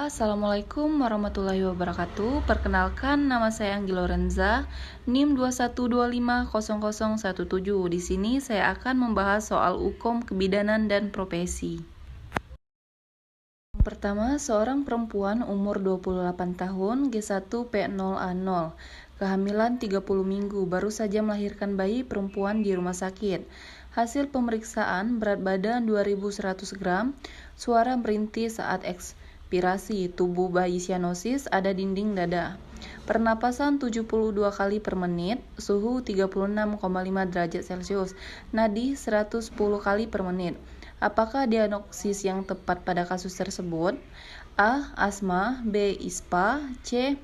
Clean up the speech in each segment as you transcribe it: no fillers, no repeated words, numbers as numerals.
Assalamualaikum warahmatullahi wabarakatuh. Perkenalkan, nama saya Anggi Lorenza, NIM 21250017. Di sini saya akan membahas soal hukum kebidanan dan profesi. Yang pertama, seorang perempuan umur 28 tahun, G1P0A0, kehamilan 30 minggu, baru saja melahirkan bayi perempuan di rumah sakit. Hasil pemeriksaan, berat badan 2100 gram, suara merintih saat ekspirasi, tubuh bayi sianosis, ada dinding dada. Pernapasan 72 kali per menit, suhu 36,5 derajat Celcius, nadi 110 kali per menit. Apakah diagnosis yang tepat pada kasus tersebut? A. Asma, B. ISPA, C.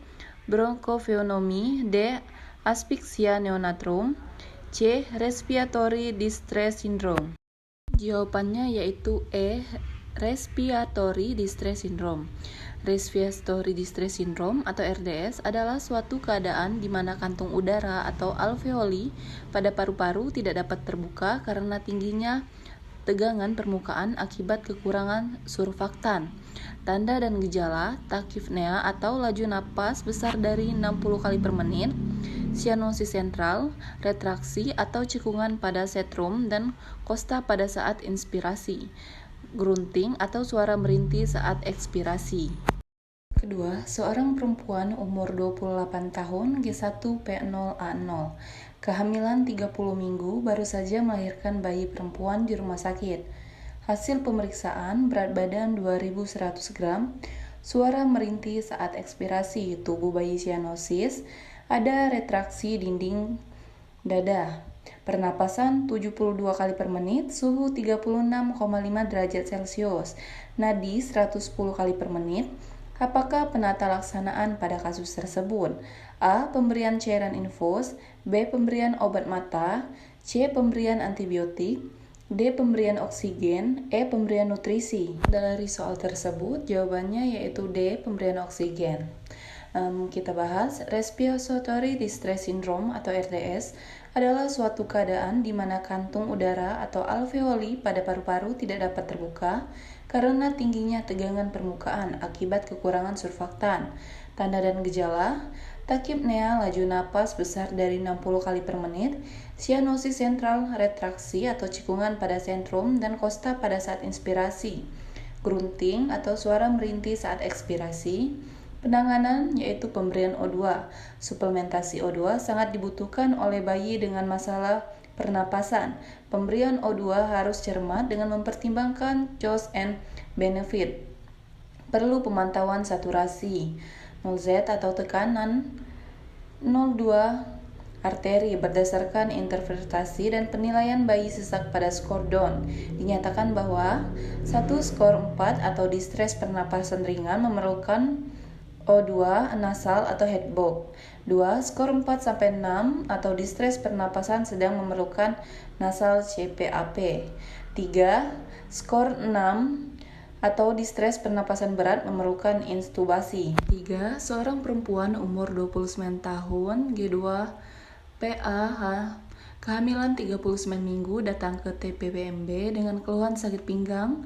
Bronchopneumonia, D. Asphyxia neonatum, C. Respiratory distress syndrome. Jawabannya yaitu E. Respiratory distress syndrome. Respiratory distress syndrome atau RDS adalah suatu keadaan di mana kantung udara atau alveoli pada paru-paru tidak dapat terbuka karena tingginya tegangan permukaan akibat kekurangan surfaktan. Tanda dan gejala tachypnea atau laju napas besar dari 60 kali per menit, sianosis sentral, retraksi atau cekungan pada setrum dan kosta pada saat inspirasi, grunting atau suara merintih saat ekspirasi. Kedua, seorang perempuan umur 28 tahun G1P0A0, kehamilan 30 minggu, baru saja melahirkan bayi perempuan di rumah sakit. Hasil pemeriksaan, berat badan 2100 gram, suara merintih saat ekspirasi, tubuh bayi sianosis, ada retraksi dinding dada. Pernapasan 72 kali per menit, suhu 36,5 derajat Celcius, nadi 110 kali per menit. Apakah penata laksanaan pada kasus tersebut? A. Pemberian cairan infus, B. Pemberian obat mata, C. Pemberian antibiotik, D. Pemberian oksigen, E. Pemberian nutrisi. Dari soal tersebut, jawabannya yaitu D. Pemberian oksigen. Kita bahas, Respiratory Distress Syndrome atau RDS adalah suatu keadaan di mana kantung udara atau alveoli pada paru-paru tidak dapat terbuka karena tingginya tegangan permukaan akibat kekurangan surfaktan. Tanda dan gejala, tachypnea, laju napas besar dari 60 kali per menit, sianosis sentral, retraksi atau cekungan pada sentrum dan kosta pada saat inspirasi, grunting atau suara merintih saat ekspirasi. Penanganan yaitu pemberian O2. Suplementasi O2 sangat dibutuhkan oleh bayi dengan masalah pernapasan. Pemberian O2 harus cermat dengan mempertimbangkan cost and benefit. Perlu pemantauan saturasi 0Z atau tekanan 0,2 arteri berdasarkan interpretasi dan penilaian bayi sesak pada skor Down. Dinyatakan bahwa 1 skor 4 atau distress pernapasan ringan memerlukan O2 nasal atau headbox. 2. Skor 4-6 atau distress pernapasan sedang memerlukan nasal CPAP. 3. Skor 6 atau distress pernapasan berat memerlukan intubasi. 3. Seorang perempuan umur 29 tahun G2PAH kehamilan 39 minggu datang ke TPPMB dengan keluhan sakit pinggang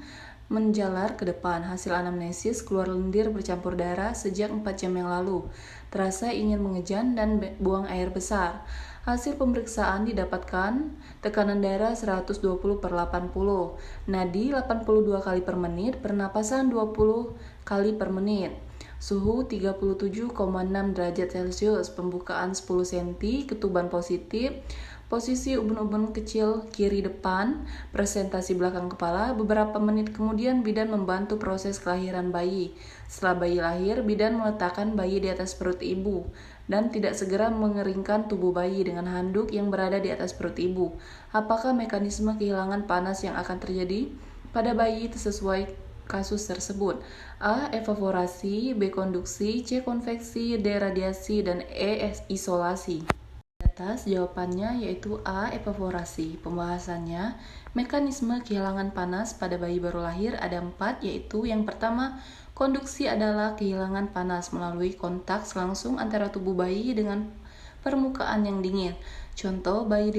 menjalar ke depan. Hasil anamnesis keluar lendir bercampur darah sejak 4 jam yang lalu. Terasa ingin mengejan dan buang air besar. Hasil pemeriksaan didapatkan tekanan darah 120/80, nadi 82 kali per menit, pernapasan 20 kali per menit. Suhu 37,6 derajat Celcius, pembukaan 10 cm, ketuban positif, posisi ubun-ubun kecil kiri depan, presentasi belakang kepala. Beberapa menit kemudian bidan membantu proses kelahiran bayi. Setelah bayi lahir, bidan meletakkan bayi di atas perut ibu dan tidak segera mengeringkan tubuh bayi dengan handuk yang berada di atas perut ibu. Apakah mekanisme kehilangan panas yang akan terjadi pada bayi sesuai kasus tersebut? A. Evaporasi, B. Konduksi, C. Konveksi, D. Radiasi, dan E. Isolasi. Atas jawabannya yaitu A. Evaporasi. Pembahasannya, mekanisme kehilangan panas pada bayi baru lahir ada 4, yaitu yang pertama, konduksi adalah kehilangan panas melalui kontak langsung antara tubuh bayi dengan permukaan yang dingin. Contoh, bayi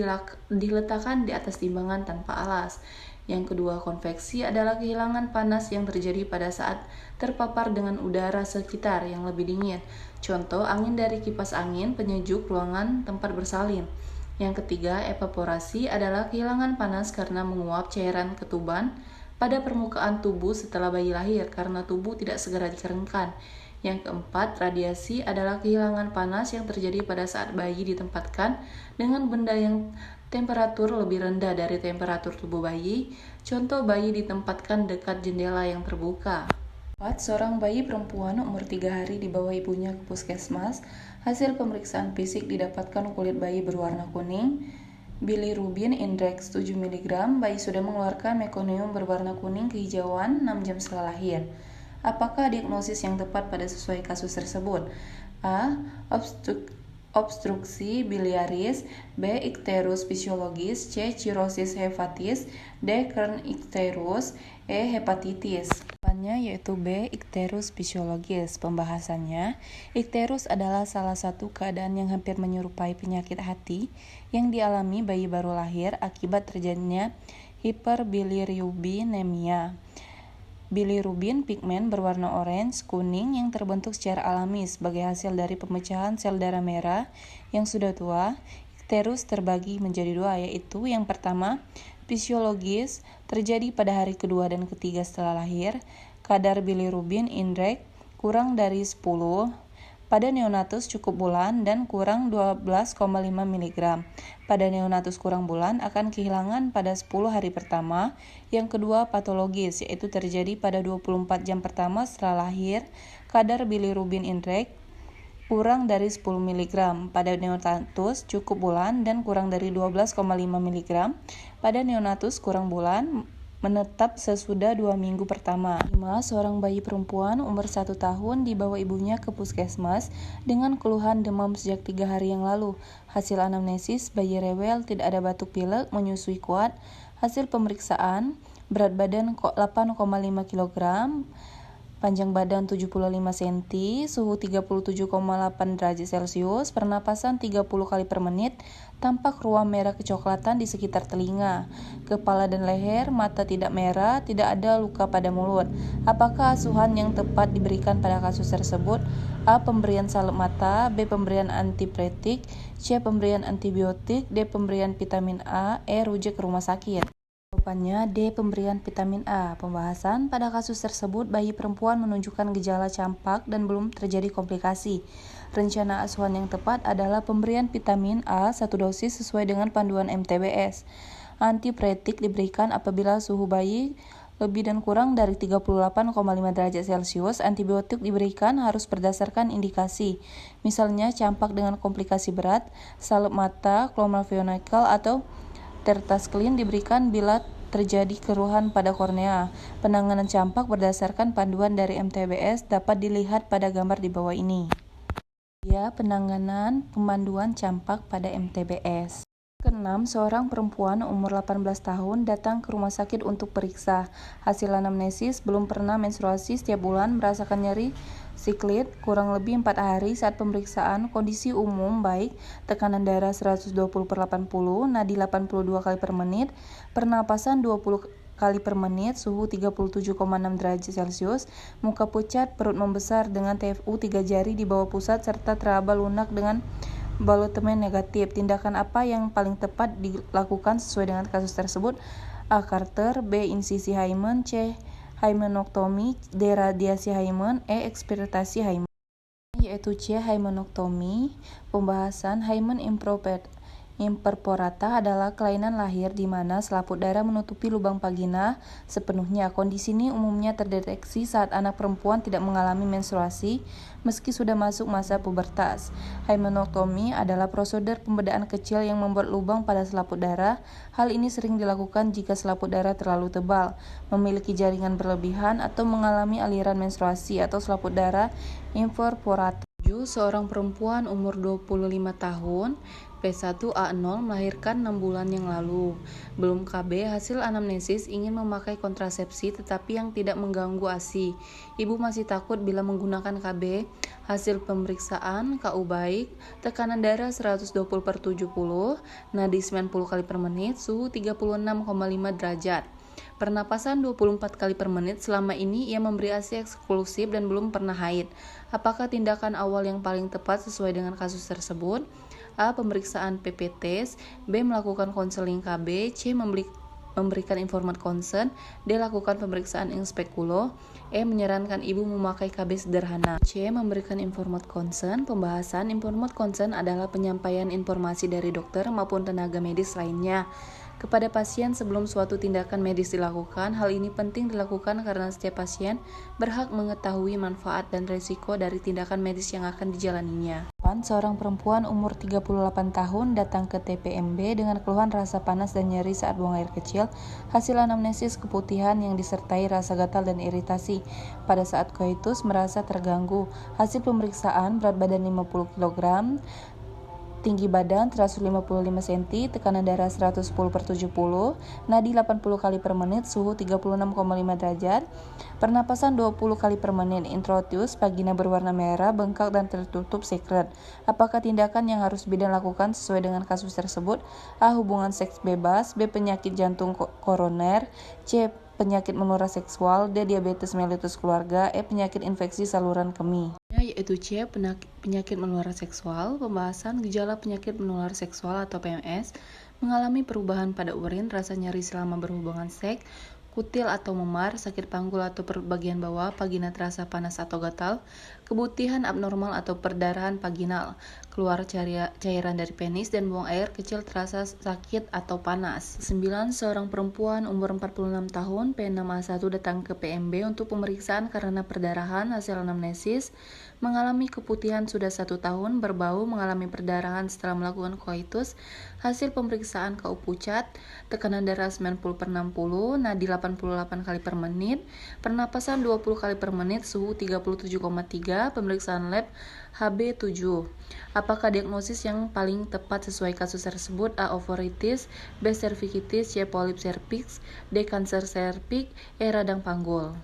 diletakkan di atas timbangan tanpa alas. Yang kedua, konveksi adalah kehilangan panas yang terjadi pada saat terpapar dengan udara sekitar yang lebih dingin. Contoh, angin dari kipas angin penyejuk ruangan tempat bersalin. Yang ketiga, evaporasi adalah kehilangan panas karena menguap cairan ketuban pada permukaan tubuh setelah bayi lahir karena tubuh tidak segera dikeringkan. Yang keempat, radiasi adalah kehilangan panas yang terjadi pada saat bayi ditempatkan dengan benda yang temperatur lebih rendah dari temperatur tubuh bayi. Contoh, bayi ditempatkan dekat jendela yang terbuka. 4. Seorang bayi perempuan umur 3 hari dibawa ibunya ke puskesmas. Hasil pemeriksaan fisik didapatkan kulit bayi berwarna kuning, bilirubin indeks 7 mg, bayi sudah mengeluarkan mekonium berwarna kuning kehijauan 6 jam setelah lahir. Apakah diagnosis yang tepat pada sesuai kasus tersebut? A. Obstruksi biliaris, B. Ikterus fisiologis, C. Cirrosis hepatis, D. Crohn icterus, E. Hepatitis. Jawabannya yaitu B. Ikterus fisiologis. Pembahasannya, ikterus adalah salah satu keadaan yang hampir menyerupai penyakit hati yang dialami bayi baru lahir akibat terjadinya hiperbilirubinemia. Bilirubin pigmen berwarna orange kuning yang terbentuk secara alami sebagai hasil dari pemecahan sel darah merah yang sudah tua. Ikterus terbagi menjadi dua, yaitu yang pertama, fisiologis, terjadi pada hari kedua dan ketiga setelah lahir. Kadar bilirubin indeks kurang dari 10 pada neonatus cukup bulan dan kurang 12,5 mg. Pada neonatus kurang bulan akan kehilangan pada 10 hari pertama. Yang kedua, patologis, yaitu terjadi pada 24 jam pertama setelah lahir. Kadar bilirubin indeks kurang dari 10 mg pada neonatus cukup bulan dan kurang dari 12,5 mg pada neonatus kurang bulan, menetap sesudah 2 minggu pertama. 5. Seorang bayi perempuan umur 1 tahun dibawa ibunya ke puskesmas dengan keluhan demam sejak 3 hari yang lalu. Hasil anamnesis, bayi rewel, tidak ada batuk pilek, menyusui kuat. Hasil pemeriksaan, berat badan 8,5 kg, panjang badan 75 cm, suhu 37,8 derajat Celcius, pernapasan 30 kali per menit, tampak ruam merah kecoklatan di sekitar telinga, kepala dan leher, mata tidak merah, tidak ada luka pada mulut. Apakah asuhan yang tepat diberikan pada kasus tersebut? A. Pemberian salep mata, B. Pemberian antipiretik, C. Pemberian antibiotik, D. Pemberian vitamin A, E. Rujuk ke rumah sakit. Jawabannya D. Pemberian vitamin A. Pembahasan pada kasus tersebut, bayi perempuan menunjukkan gejala campak dan belum terjadi komplikasi. Rencana asuhan yang tepat adalah pemberian vitamin A 1 dosis sesuai dengan panduan MTBS. Antipiretik diberikan apabila suhu bayi lebih dan kurang dari 38,5 derajat Celcius. Antibiotik diberikan harus berdasarkan indikasi, misalnya campak dengan komplikasi berat. Salep mata, clomalveonicol atau Tertasklin diberikan bila terjadi keruhan pada kornea. Penanganan campak berdasarkan panduan dari MTBS dapat dilihat pada gambar di bawah ini. Ya, penanganan pemanduan campak pada MTBS. Keenam, seorang perempuan umur 18 tahun datang ke rumah sakit untuk periksa. Hasil anamnesis, belum pernah menstruasi setiap bulan, merasakan nyeri siklit kurang lebih 4 hari saat pemeriksaan. Kondisi umum baik, tekanan darah 120/80, nadi 82 kali per menit, pernapasan 20 kali per menit, suhu 37,6 derajat Celcius, muka pucat, perut membesar dengan TFU 3 jari di bawah pusat serta teraba lunak dengan balotemen negatif. Tindakan apa yang paling tepat dilakukan sesuai dengan kasus tersebut? A. Catheter, B. Insisi hymen, C. Hymenektomi, D. Radiasi hymen, E. Ekspirtasi hymen. Yaitu C. Hymenektomi. Pembahasan hymen imperforata adalah kelainan lahir di mana selaput darah menutupi lubang vagina sepenuhnya. Kondisi ini umumnya terdeteksi saat anak perempuan tidak mengalami menstruasi meski sudah masuk masa pubertas. Hymenektomi adalah prosedur pembedaan kecil yang membuat lubang pada selaput darah. Hal ini sering dilakukan jika selaput darah terlalu tebal, memiliki jaringan berlebihan, atau mengalami aliran menstruasi atau selaput darah imperforata. Seorang perempuan umur 25 tahun P1A0 melahirkan 6 bulan yang lalu. Belum KB, hasil anamnesis ingin memakai kontrasepsi tetapi yang tidak mengganggu ASI. Ibu masih takut bila menggunakan KB. Hasil pemeriksaan KU baik, tekanan darah 120/70, nadi 90 kali per menit, suhu 36,5 derajat. Pernapasan 24 kali per menit. Selama ini ia memberi ASI eksklusif dan belum pernah haid. Apakah tindakan awal yang paling tepat sesuai dengan kasus tersebut? A. Pemeriksaan PPT, B. Melakukan konseling KB, C. Memberikan informat konsen, D. Lakukan pemeriksaan inspekulo, E. Menyarankan ibu memakai KB sederhana, C. Memberikan informat konsen. Pembahasan informat konsen adalah penyampaian informasi dari dokter maupun tenaga medis lainnya kepada pasien sebelum suatu tindakan medis dilakukan. Hal ini penting dilakukan karena setiap pasien berhak mengetahui manfaat dan risiko dari tindakan medis yang akan dijalaninya. Seorang perempuan umur 38 tahun datang ke TPMB dengan keluhan rasa panas dan nyeri saat buang air kecil. Hasil anamnesis keputihan yang disertai rasa gatal dan iritasi. Pada saat koitus merasa terganggu. Hasil pemeriksaan berat badan 50 kg, tinggi badan 155 cm, tekanan darah 110/70, nadi 80 kali per menit, suhu 36,5 derajat, pernapasan 20 kali per menit, introitus, vagina berwarna merah, bengkak dan tertutup sekret. Apakah tindakan yang harus bidan lakukan sesuai dengan kasus tersebut? A. Hubungan seks bebas, B. Penyakit jantung koroner, C. Penyakit menular seksual, D. Diabetes mellitus keluarga, E. Penyakit infeksi saluran kemih. Yaitu C. Penyakit menular seksual. Pembahasan gejala penyakit menular seksual atau PMS: mengalami perubahan pada urin, rasa nyeri selama berhubungan seks, kutil atau memar, sakit panggul atau bagian bawah, vagina terasa panas atau gatal, keputihan abnormal atau perdarahan vaginal, keluar cairan dari penis, dan buang air kecil terasa sakit atau panas. 9. Seorang perempuan umur 46 tahun P6A1 datang ke PMB untuk pemeriksaan karena perdarahan. Hasil anamnesis: mengalami keputihan sudah 1 tahun, berbau, mengalami perdarahan setelah melakukan koitus. Hasil pemeriksaan KU pucat, tekanan darah 90/60, nadi 88 kali per menit, pernapasan 20 kali per menit, suhu 37,3, pemeriksaan lab HB7. Apakah diagnosis yang paling tepat sesuai kasus tersebut? A. Ovaritis, B. Cervicitis, C. Polip cervix, D. Kanker serviks, E. Radang panggul.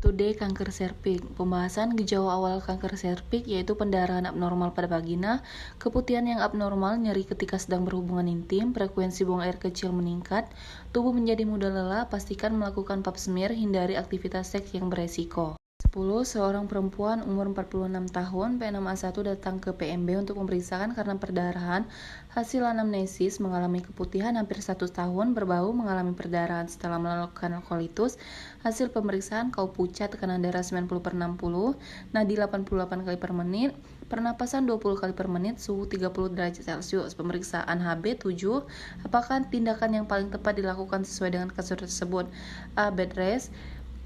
D. Kanker serviks. Pembahasan gejala awal kanker serviks yaitu pendarahan abnormal pada vagina, keputihan yang abnormal, nyeri ketika sedang berhubungan intim, frekuensi buang air kecil meningkat, tubuh menjadi mudah lelah. Pastikan melakukan pap smear, hindari aktivitas seks yang beresiko. 10. Seorang perempuan umur 46 tahun P6A1 datang ke PMB untuk pemeriksaan karena perdarahan. Hasil anamnesis: mengalami keputihan hampir 1 tahun, berbau, mengalami perdarahan setelah melakukan koitus. Hasil pemeriksaan KU pucat, tekanan darah 90/60, nadi 88 kali per menit, pernapasan 20 kali per menit, suhu 30 derajat Celcius. Pemeriksaan HB7. Apakah tindakan yang paling tepat dilakukan sesuai dengan kasus tersebut? A. Bed rest,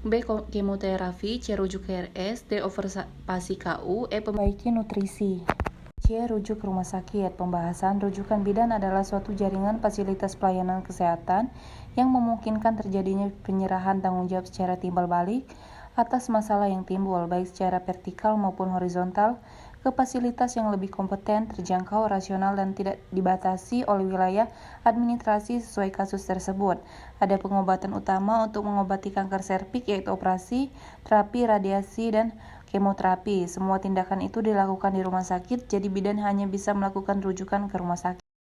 B. Kemoterapi, C. Rujuk KRS, D. Observasi KU, E. Perbaiki nutrisi, C. Rujuk ke rumah sakit. Pembahasan rujukan bidan adalah suatu jaringan fasilitas pelayanan kesehatan yang memungkinkan terjadinya penyerahan tanggung jawab secara timbal balik atas masalah yang timbul, baik secara vertikal maupun horizontal, ke fasilitas yang lebih kompeten, terjangkau, rasional, dan tidak dibatasi oleh wilayah administrasi sesuai kasus tersebut. Ada pengobatan utama untuk mengobati kanker serviks yaitu operasi, terapi, radiasi, dan kemoterapi. Semua tindakan itu dilakukan di rumah sakit, jadi bidan hanya bisa melakukan rujukan ke rumah sakit.